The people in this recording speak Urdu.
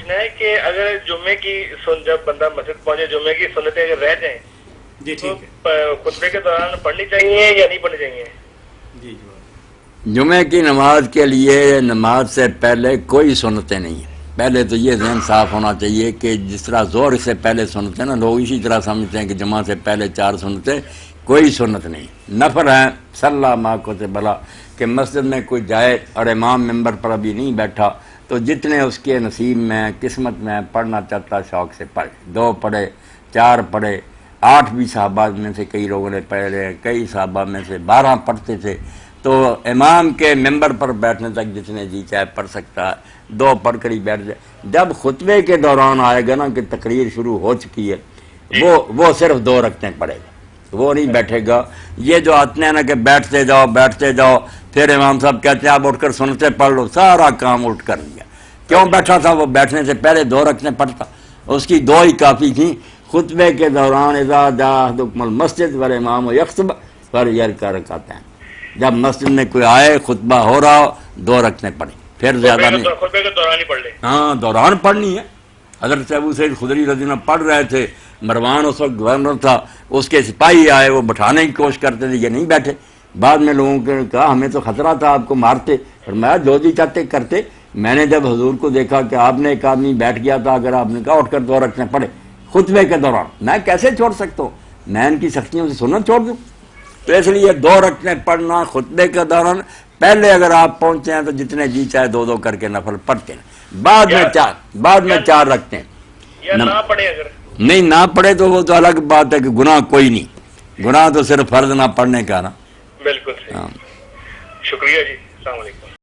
پوچھنا ہے کہ اگر جمعے کی جب بندہ مسجد پہنچے جمعے کی سنتیں اگر رہ جائیں جی تو ٹھیک ہے خطبے کے دوران پڑھنی چاہیے یا نہیں پڑھنی چاہیے؟ جی جمعے کی نماز کے لیے نماز سے پہلے کوئی سنتیں نہیں ہیں. پہلے تو یہ ذہن صاف ہونا چاہیے کہ جس طرح ظہر سے پہلے سنتے ہیں نا، لوگ اسی طرح سمجھتے ہیں کہ جمعہ سے پہلے 4 سنتیں. کوئی سنت نہیں، نفل ہے. صلی اللہ ماہ کو سے بلا کہ مسجد میں کوئی جائے اور امام ممبر پر ابھی نہیں بیٹھا تو جتنے اس کے نصیب میں قسمت میں پڑھنا چاہتا شوق سے پڑھے. 2 پڑھے، 4 پڑھے، 8 بھی صحابہ میں سے کئی لوگوں نے پڑھے، کئی صحابہ میں سے 12 پڑھتے تھے. تو امام کے ممبر پر بیٹھنے تک جتنے جی چاہے پڑھ سکتا ہے، 2 پڑھ کر ہی بیٹھ جائے. جب خطبے کے دوران آئے گا نا کہ تقریر شروع ہو چکی ہے، وہ صرف 2 رکعتیں پڑھے گا، وہ نہیں بیٹھے گا. یہ جو آتے ہیں نا کہ بیٹھتے جاؤ پھر امام صاحب کہتے ہیں آپ اٹھ کر سنتے پڑھ لو، سارا کام الٹ کر لیا. کیوں بیٹھا تھا؟ وہ بیٹھنے سے پہلے 2 رکعتیں پڑھتا، اس کی 2 ہی کافی تھیں. خطبے کے دوران اذا جاء احدکم المسجد والامام یخطب فلیرکع رکعتین، جب مسجد میں کوئی آئے خطبہ ہو رہا ہو 2 رکعتیں پڑھیں، پھر زیادہ نہیں. خطبے کے دوران ہی پڑھ لیں. ہاں دوران پڑھنی ہے. حضرت ابو سعید خدری رضی اللہ عنہ پڑھ رہے تھے، مروان اس وقت گورنر تھا، اس کے سپاہی آئے، وہ بٹھانے کی کوشش کرتے تھے، یہ نہیں بیٹھے. بعد میں لوگوں نے کہا ہمیں تو خطرہ تھا آپ کو مارتے، فرمایا جو جی چاہتے کرتے. میں نے جب حضور کو دیکھا کہ آپ نے ایک آدمی بیٹھ گیا تھا، اگر آپ نے کہا اٹھ کر 2 رکعتیں پڑھے خطبے کے دوران، میں کیسے چھوڑ سکتا ہوں؟ میں ان کی سختیوں سے سنت چھوڑ دوں؟ تو اس لیے 2 رکعتیں پڑھنا خطبے کے دوران. پہلے اگر آپ پہنچے ہیں تو جتنے جی چاہے 2 کر کے نفل پڑھتے ہیں، بعد میں 4 رکھتے ہیں. یا نہ پڑھے اگر نہیں نہ پڑھے تو وہ تو الگ بات ہے کہ گناہ کوئی نہیں، گناہ تو صرف فرض نہ پڑھنے کا نا. بالکل صحیح. شکریہ جی، السلام علیکم.